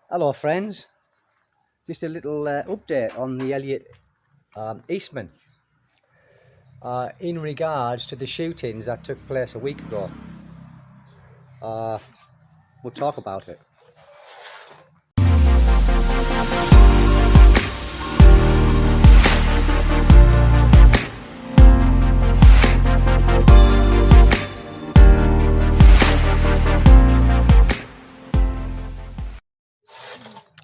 Hello friends, just a little update on the Elliot Eastman in regards to the shootings that took place a week ago. We'll talk about it.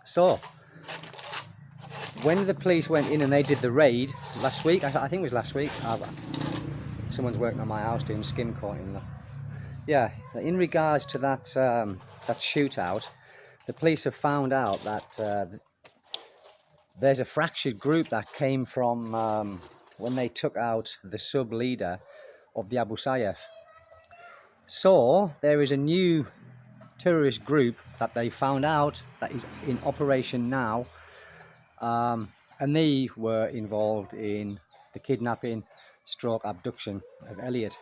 So, when the police went in and they did the raid last week, I think it was last week, someone's working on my house doing skin coating. Yeah, in regards to that shootout, the police have found out that there's a fractured group that came from when they took out the sub-leader of the Abu Sayyaf. So there is a new terrorist group that they found out that is in operation now, and they were involved in the kidnapping stroke abduction of Elliot.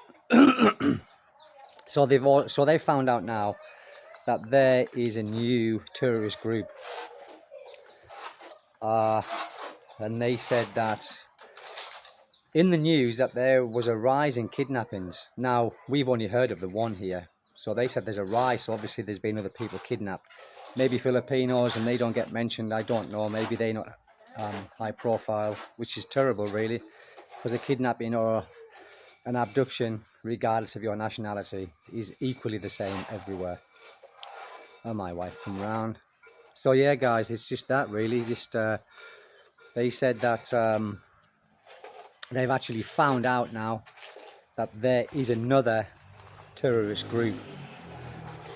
So they found out now that there is a new terrorist group, and they said that in the news that there was a rise in kidnappings. Now we've only heard of the one here, so they said there's a rise, so obviously there's been other people kidnapped, maybe Filipinos, and they don't get mentioned. I don't know, maybe they're not high profile, which is terrible really, because a kidnapping or an abduction, regardless of your nationality, is equally the same everywhere. Oh, my wife come round. So yeah guys, it's just that really, just they said that they've actually found out now that there is another terrorist group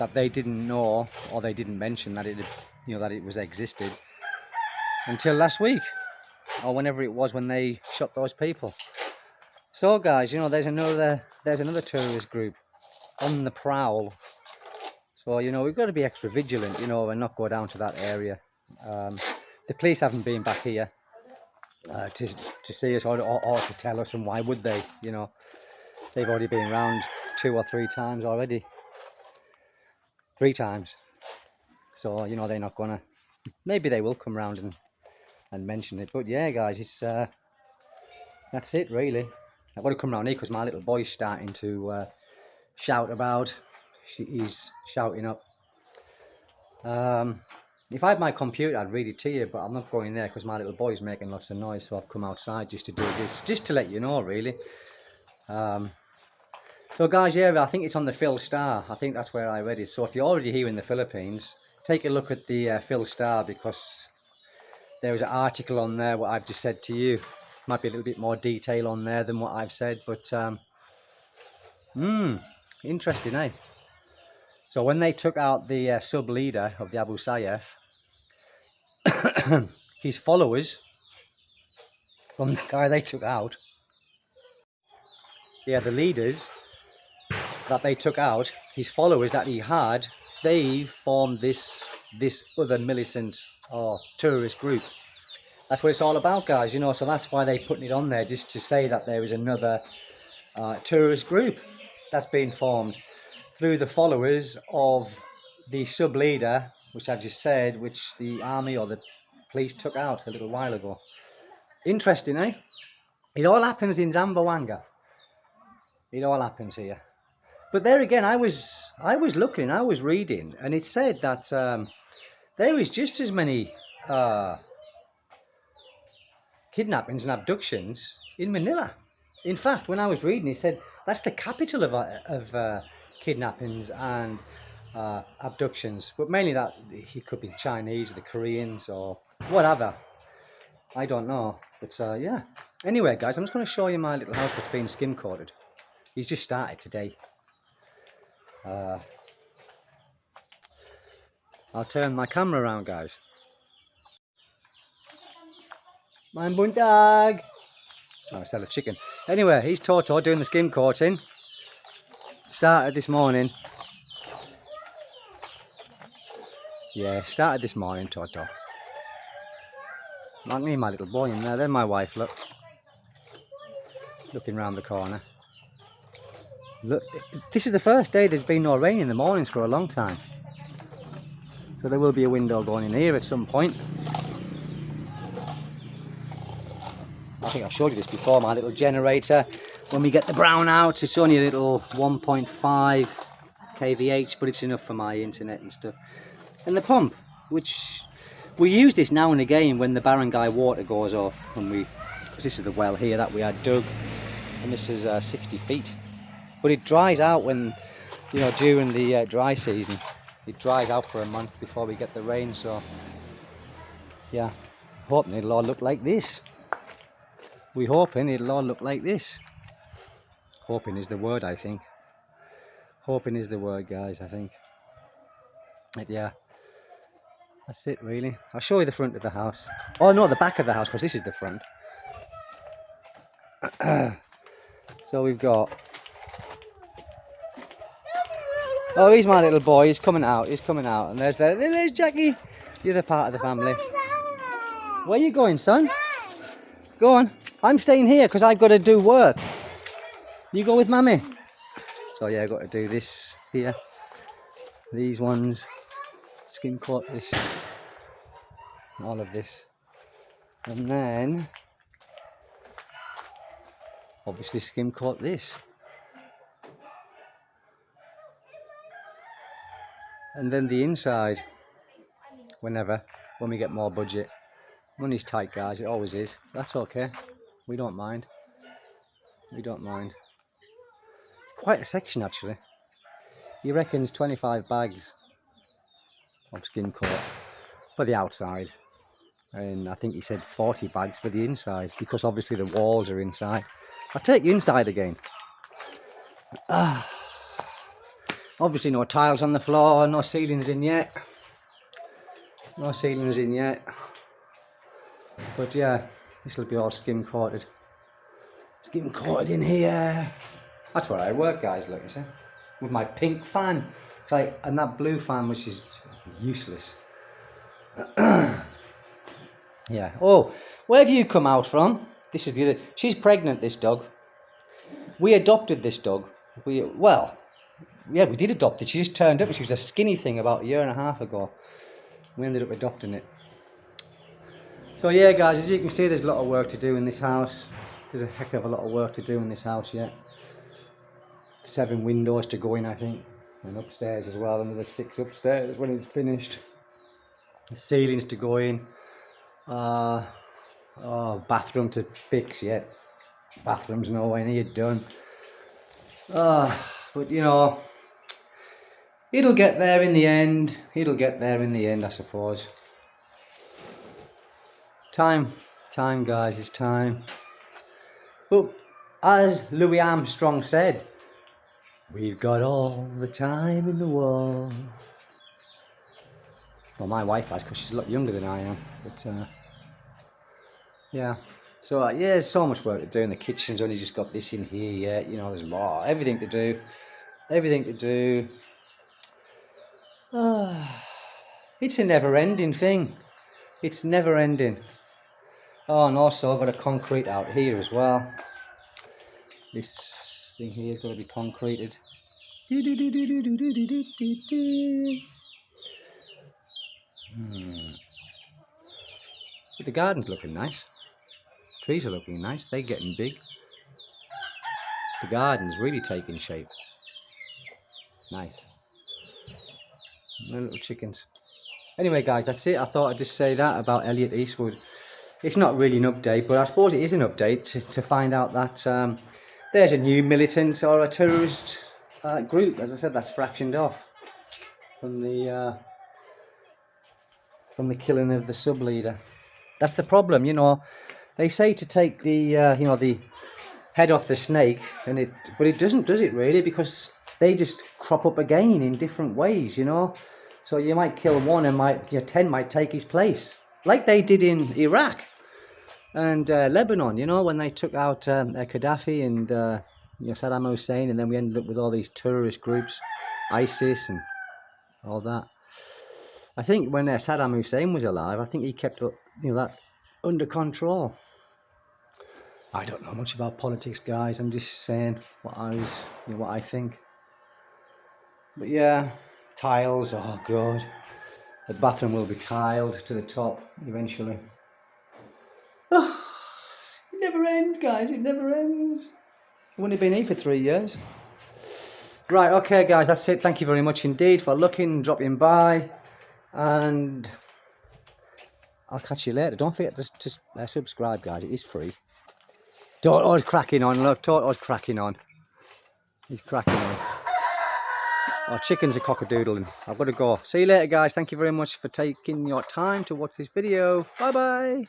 that they didn't know, or they didn't mention that it that it was existed until last week, or whenever it was when they shot those people. So guys, there's another terrorist group on the prowl. So we've got to be extra vigilant, and not go down to that area. The police haven't been back here to see us or to tell us, and why would they? They've already been around 2 or 3 times already. 3 times. So they're not gonna. Maybe they will come round and mention it. But yeah, guys, it's that's it really. I've got to come round here because my little boy's starting to shout about. He's shouting up. If I had my computer, I'd read it to you, but I'm not going there because my little boy's making lots of noise. So I've come outside just to do this, just to let you know, really. So guys, yeah, I think it's on the Phil Star. I think that's where I read it. So if you're already here in the Philippines, take a look at the Phil Star, because there was an article on there, what I've just said to you. Might be a little bit more detail on there than what I've said, but interesting, eh? So when they took out the sub-leader of the Abu Sayyaf, his followers, from the guy they took out, yeah, the leaders that they took out, his followers that he had, they formed this other militant or terrorist group. That's what it's all about, guys, so that's why they're putting it on there, just to say that there is another terrorist group that's been formed through the followers of the sub-leader, which I just said, which the army or the police took out a little while ago. Interesting, eh? It all happens in Zamboanga. It all happens here. But there again, I was looking, I was reading, and it said that there is just as many kidnappings and abductions in Manila. In fact, when I was reading, it said that's the capital of kidnappings and abductions. But mainly that it could be the Chinese or the Koreans or whatever. I don't know. But yeah. Anyway, guys, I'm just going to show you my little house that's been skim coated. He's just started today. I'll turn my camera around, guys. My buntag. Trying to sell a chicken. Anyway, he's Toto doing the skim coating. Started this morning. Yeah, started this morning, Toto. Like me and my little boy in there. Then my wife, look. Looking round the corner. Look, this is the first day there's been no rain in the mornings for a long time. So there will be a window going in here at some point. I think I showed you this before, my little generator. When we get the brownouts, it's only a little 1.5 kVH, but it's enough for my internet and stuff. And the pump, which we use this now and again when the barangay water goes off, because this is the well here that we had dug, and this is 60 feet. But it dries out when, you know, during the dry season. It dries out for a month before we get the rain, so yeah, hoping it'll all look like this. We're hoping it'll all look like this. Hoping is the word, I think. Hoping is the word, guys, I think. But yeah, that's it really. I'll show you the front of the house. Oh no, the back of the house, because this is the front. So we've got... Oh, he's my little boy, he's coming out, and there's Jackie, the other part of the family. Where are you going, son? Go on. I'm staying here because I've got to do work. You go with Mummy. So yeah, I've got to do this here. These ones. Skim coat this. All of this. And then, obviously skim coat this. And then the inside, when we get more budget. Money's tight, guys, it always is. That's okay. We don't mind. We don't mind. It's quite a section, actually. He reckons 25 bags of skim coat for the outside. And I think he said 40 bags for the inside, because obviously the walls are inside. I'll take you inside again. Obviously no tiles on the floor, no ceilings in yet. No ceilings in yet. But yeah, this will be all skim coated. Skim coated in here. That's where I work, guys, like I said. With my pink fan. And that blue fan, which is useless. Yeah. Oh, where have you come out from? This is the other. She's pregnant, this dog. We adopted this dog. We did adopt it. She just turned up. She was a skinny thing about a year and a half ago. We ended up adopting it. So yeah, guys, as you can see, there's a lot of work to do in this house. There's a heck of a lot of work to do in this house yet. 7 windows to go in, I think. And upstairs as well, another 6 upstairs when it's finished. The ceilings to go in. Bathroom to fix yet. Bathroom's nowhere near done. But you know, it'll get there in the end. It'll get there in the end, I suppose. Time, guys, it's time. But as Louis Armstrong said, we've got all the time in the world. Well, my wife has, because she's a lot younger than I am. But yeah. So yeah, there's so much work to do, and the kitchen's only just got this in here yet. You know, there's more, everything to do. It's a never-ending thing. It's never-ending. Oh, and also I've got a concrete out here as well. This thing here has got to be concreted. But the garden's looking nice. Trees are looking nice. They're getting big. The garden's really taking shape. Nice. My little chickens. Anyway, guys, that's it. I thought I'd just say that about Elliot Eastwood. It's not really an update, but I suppose it is an update to find out that there's a new militant or a terrorist group. As I said, that's fractioned off from the killing of the sub leader. That's the problem, you know. They say to take the the head off the snake, but it doesn't, does it really? Because they just crop up again in different ways, you know. So you might kill one, and 10 might take his place, like they did in Iraq and Lebanon, you know, when they took out Gaddafi and Saddam Hussein, and then we ended up with all these terrorist groups, ISIS and all that. I think when Saddam Hussein was alive, I think he kept that under control. I don't know much about politics, guys. I'm just saying what I think. But yeah, tiles. Oh god, The bathroom will be tiled to the top eventually. Oh, it never ends, guys. It never ends. I've only been here for 3 years. Right, okay, guys, that's it. Thank you very much indeed for looking, dropping by, and I'll catch you later. Don't forget to subscribe, guys. It is free. Toto's cracking on. Look, Toto's cracking on. He's cracking on. Our chickens are cock-a-doodling. I've got to go. See you later, guys. Thank you very much for taking your time to watch this video. Bye-bye.